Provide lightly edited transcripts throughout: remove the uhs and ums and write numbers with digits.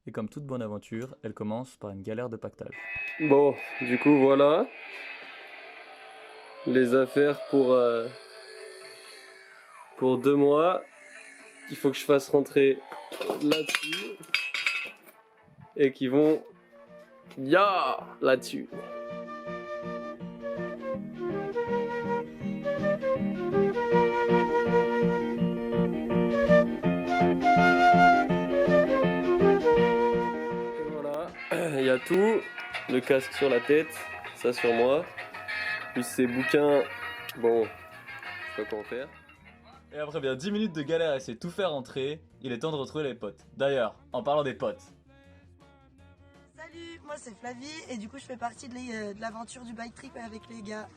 Et comme toute bonne aventure, elle commence par une galère de pactage. Bon, du coup voilà les affaires pour 2 mois. Il faut que je fasse rentrer là-dessus et qui vont là-dessus. Et voilà, il y a tout, le casque sur la tête, ça sur moi, puis ces bouquins, bon, je sais pas comment faire. Et après bien 10 minutes de galère à essayer de tout faire rentrer, il est temps de retrouver les potes. D'ailleurs, en parlant des potes. Salut, moi c'est Flavie et du coup je fais partie de l'aventure du bike trip avec les gars.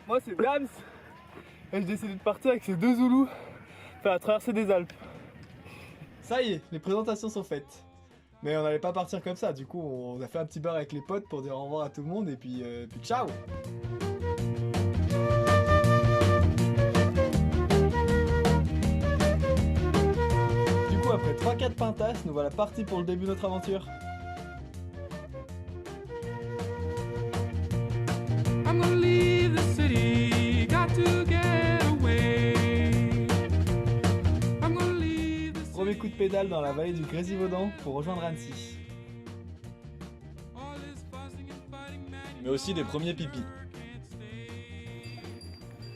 Moi c'est Dams et j'ai décidé de partir avec ces deux Zoulous faire la traversée des Alpes. Ça y est, les présentations sont faites. Mais on n'allait pas partir comme ça, du coup on a fait un petit bar avec les potes pour dire au revoir à tout le monde et puis ciao. Du coup après 3-4 pintasses, nous voilà partis pour le début de notre aventure. I'm gonna leave the city, got to get away. I'm gonna leave the city. Premier coup de pédale dans la vallée du Grésivaudan pour rejoindre Annecy. All this fussing and fighting, man, Mais aussi des premiers pipis.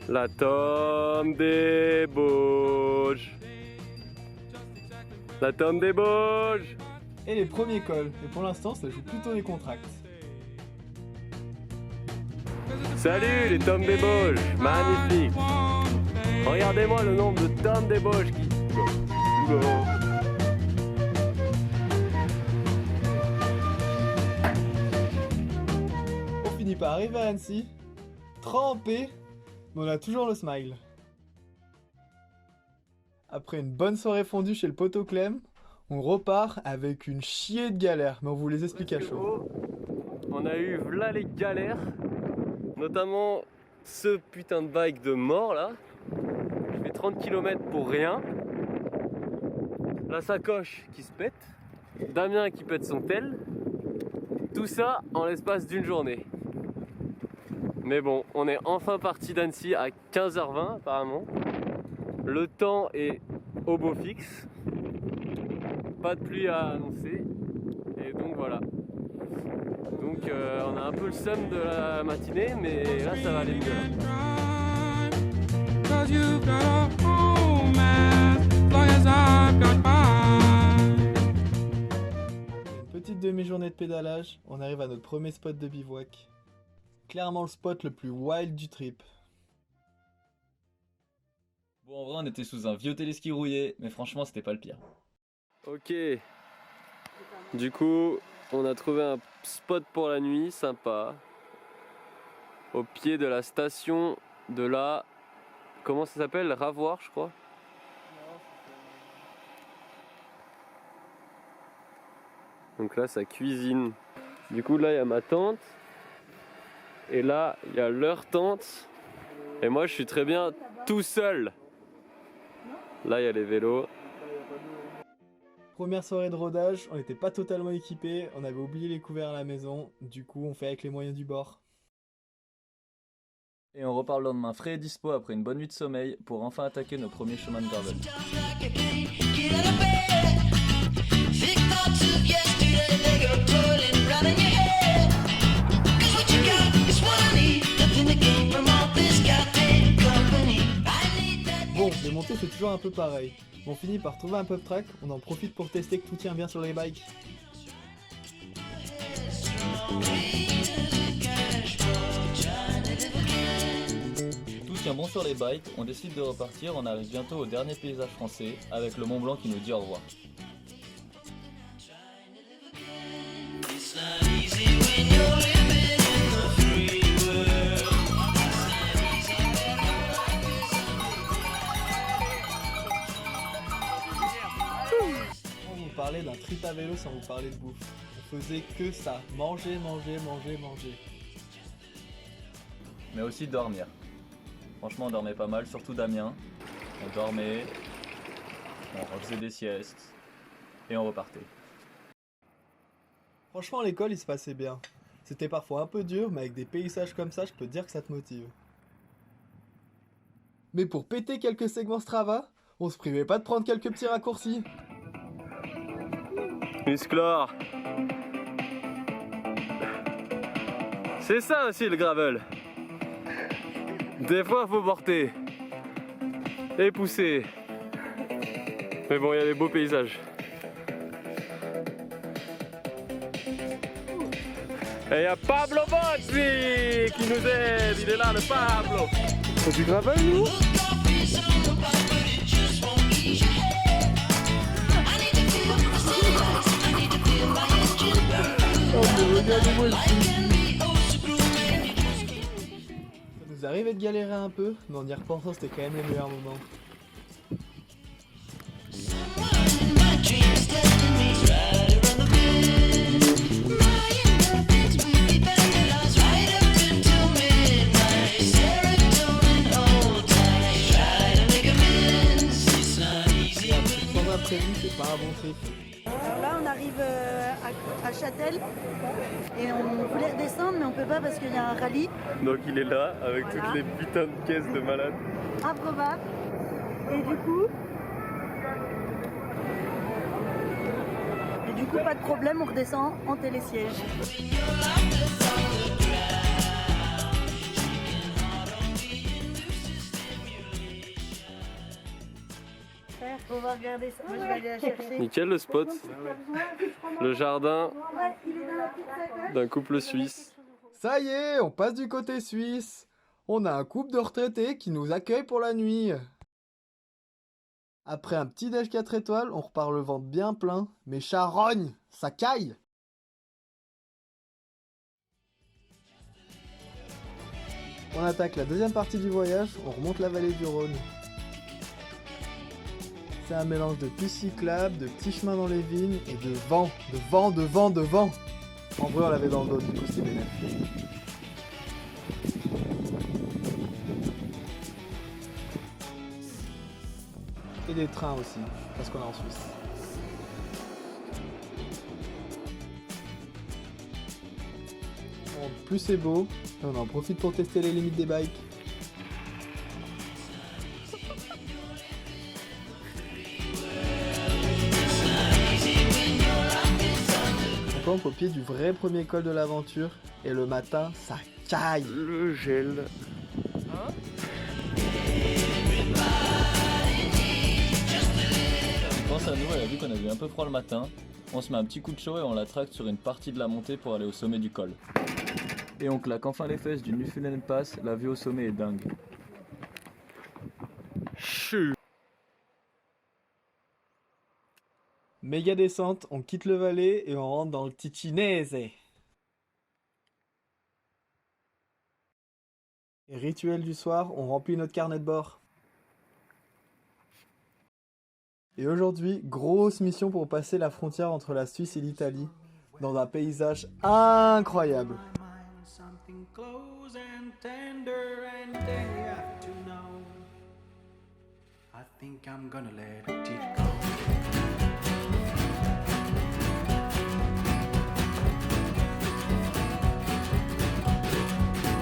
La tombe des Bauges. La tombe des Bauges. Et les premiers cols, et pour l'instant ça joue plutôt les contracts. Salut les tombes des Bauges, magnifique. Regardez-moi le nombre de tombes des Bauges qui... Oula. On finit par arriver à Annecy, trempé, mais on a toujours le smile. Après une bonne soirée fondue chez le poteau Clem, on repart avec une chier de galère, mais on vous les explique à chaud. On a eu là les galères, notamment ce putain de bike de mort là. Je fais 30 km pour rien. La sacoche qui se pète. Damien qui pète son tel. Tout ça en l'espace d'une journée. Mais bon, on est enfin parti d'Annecy à 15h20 apparemment. Le temps est au beau fixe. Pas de pluie à annoncer. Et donc voilà. Donc on a un peu le seum de la matinée, mais là ça va aller mieux. Cause you've got a home as long as I've got mine. Une petite demi-journée de pédalage, on arrive à notre premier spot de bivouac. Clairement le spot le plus wild du trip. Bon, en vrai, on était sous un vieux téléski rouillé, mais franchement, c'était pas le pire. Ok. Du coup, on a trouvé un spot pour la nuit, sympa. Au pied de la station de la... Comment ça s'appelle? Ravoir, je crois. Donc là, ça cuisine. Du coup, là, il y a ma tante. Et là, il y a leur tante. Et moi, je suis très bien tout seul. Là, il y a les vélos. Première soirée de rodage, on n'était pas totalement équipés, on avait oublié les couverts à la maison, du coup on fait avec les moyens du bord. Et on repart le lendemain frais et dispo après une bonne nuit de sommeil pour enfin attaquer nos premiers chemins de gravel. Bon, les montées c'est toujours un peu pareil. On finit par trouver un pub track, on en profite pour tester que tout tient bien sur les bikes. Tout tient bon sur les bikes, on décide de repartir, on arrive bientôt au dernier paysage français avec le Mont Blanc qui nous dit au revoir. On vous parlait d'un trip à vélo sans vous parler de bouffe. On faisait que ça, manger, manger, manger, manger. Mais aussi dormir. Franchement, on dormait pas mal, surtout Damien. On dormait, on refaisait des siestes et on repartait. Franchement, à l'école, il se passait bien. C'était parfois un peu dur, mais avec des paysages comme ça, je peux te dire que ça te motive. Mais pour péter quelques segments Strava, on se privait pas de prendre quelques petits raccourcis. Musclor. C'est ça aussi le gravel. Des fois faut porter et pousser. Mais bon, il y a des beaux paysages. Et il y a Pablo Bozzi qui nous aide. Il est là, le Pablo. C'est du gravel, nous? Oh mais regardez-moi le film. Ça nous arrivait de galérer un peu, mais en y repensant c'était quand même les meilleurs moments. Sans imprévu, c'est pas un bon trip. Alors là, on arrive à Châtel et on voulait redescendre, mais on peut pas parce qu'il y a un rallye Donc il est là avec Voilà. toutes les putains de caisses de malades. improbable. Et du coup, pas de problème, on redescend en télésiège. On va regarder ça. Moi, je vais aller la chercher. Nickel le spot. Le jardin Ouais, il est dans la petite sacoche. d'un couple suisse. Ça y est, on passe du côté suisse. On a un couple de retraités qui nous accueille pour la nuit. Après un petit déj 4 étoiles, on repart le ventre bien plein. Mais charogne, ça caille. On attaque la deuxième partie du voyage, on remonte la vallée du Rhône. C'est un mélange de pistes cyclables, de petits chemins dans les vignes et de vent, de vent, de vent, de vent. En vrai, on l'avait dans le dos, du coup, c'est bénéf. Et des trains aussi, parce qu'on est en Suisse. Bon, plus c'est beau, et on en profite pour tester les limites des bikes. On campe au pied du vrai premier col de l'aventure, et le matin, ça caille. Le gel. Elle pense à nous, elle a vu qu'on avait un peu froid le matin. On se met un petit coup de chaud et on la tracte sur une partie de la montée pour aller au sommet du col. Et on claque enfin les fesses du Nuffield Pass, la vue au sommet est dingue. Chut. Méga descente, on quitte le Valais et on rentre dans le Ticinese. Et rituel du soir, on remplit notre carnet de bord. Et aujourd'hui, grosse mission pour passer la frontière entre la Suisse et l'Italie, dans un paysage incroyable. Something close and tender, and then you have to know. I think I'm gonna let it go.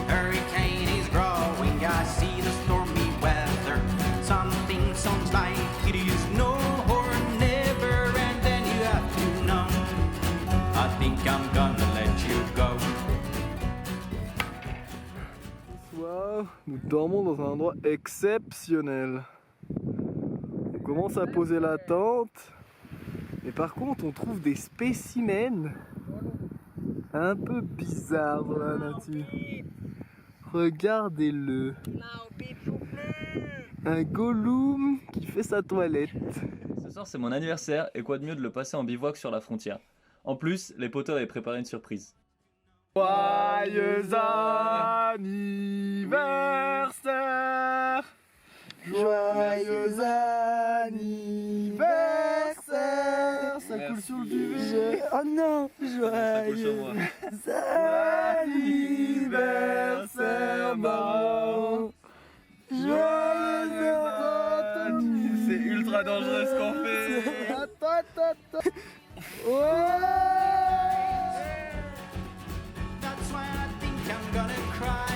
Hurricane is growing, I see the stormy weather. Something sounds like it is no or never, and then you have to know. I think I'm gonna let you go. Bonsoir, nous dormons dans un endroit exceptionnel. On commence à poser la tente, mais par contre on trouve des spécimens un peu bizarres dans la nature. Regardez-le. Un gollum qui fait sa toilette. Ce soir c'est mon anniversaire et quoi de mieux de le passer en bivouac sur la frontière. En plus, les potos avaient préparé une surprise. Joyeux anniversaire! Joyeux anniversaire! Ça coule sur le duvet! Oh non, Joyeux anniversaire, maman! Joyeux ultra dangereux ce qu'on fait. Attends. Ouais. That's why I think I'm gonna cry.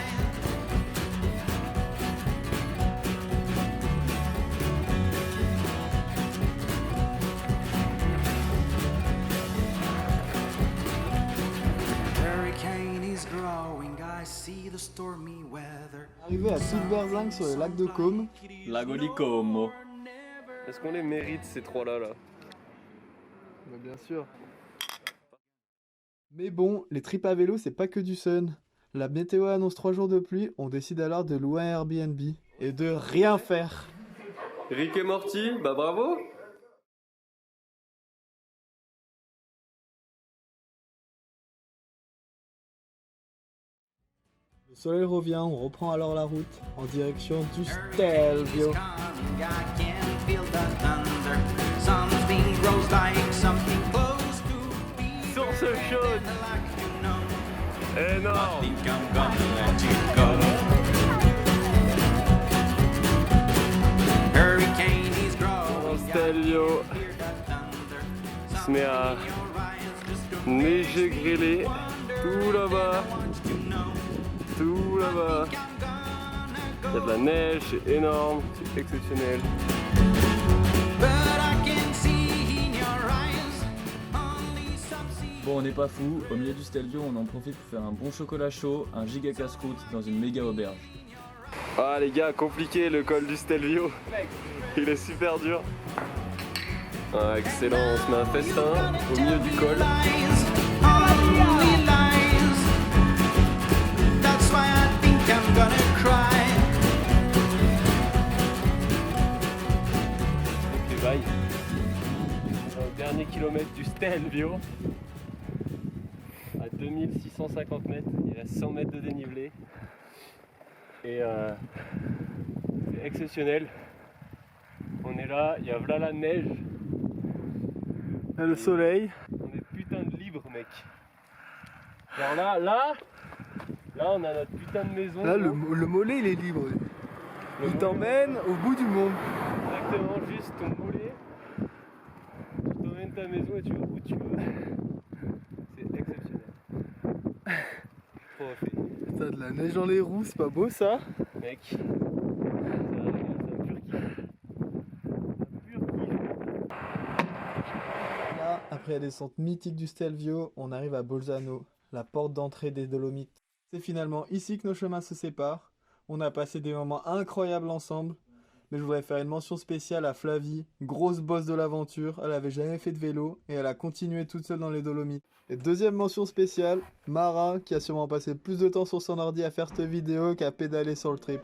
Hurricane is growing, I see the stormy weather. Arrivé à Silverzang sur le lac de Côme. Lago di Como. Est-ce qu'on les mérite ces trois-là là? Bah, bien sûr. Mais bon, les trips à vélo, c'est pas que du sun. La météo annonce 3 jours de pluie, on décide alors de louer un Airbnb et de rien faire. Rick et Morty, bah bravo. Le soleil revient, on reprend alors la route en direction du Stelvio. I can feel the thunder. Something grows like something close to be. Source chaude. Like you know, Énorme. think I'm gonna let you go. Hurricane is growing. Stelvio, Hear the thunder. il se met à neiger, grêler, tout là-bas, tout là-bas. Il y a de la neige, c'est énorme, c'est exceptionnel. But I can see in your eyes only some sea. Bon, on n'est pas fou, au milieu du Stelvio, on en profite pour faire un bon chocolat chaud, un giga casse-croûte dans une méga auberge. Ah les gars, compliqué le col du Stelvio. Il est super dur. Ah, excellent, on se met un festin au milieu du col. Lies, only lies. That's why I think I'm gonna cry. Donc les bails. On est au dernier kilomètre du Stelvio. À 2650 mètres, il reste 100 mètres de dénivelé. Et c'est exceptionnel. On est là, il y a là la neige. Là, le soleil. On est putain de libre mec. Genre là on a notre putain de maison. Là, le mollet, il est libre. Il t'emmène au bout du monde. Exactement, juste ton mollet. Tu t'emmènes ta maison et tu vas où tu veux. C'est exceptionnel. Trop refait. T'as de la neige dans les roues, c'est pas beau ça? Mec, c'est un pur kiff. Un pur kiff. Là, après la descente mythique du Stelvio, on arrive à Bolzano, la porte d'entrée des Dolomites. C'est finalement ici que nos chemins se séparent. On a passé des moments incroyables ensemble, mais je voudrais faire une mention spéciale à Flavie, grosse bosse de l'aventure. Elle avait jamais fait de vélo et elle a continué toute seule dans les Dolomites. Et deuxième mention spéciale, Mara, qui a sûrement passé plus de temps sur son ordi à faire cette vidéo qu'à pédaler sur le trip.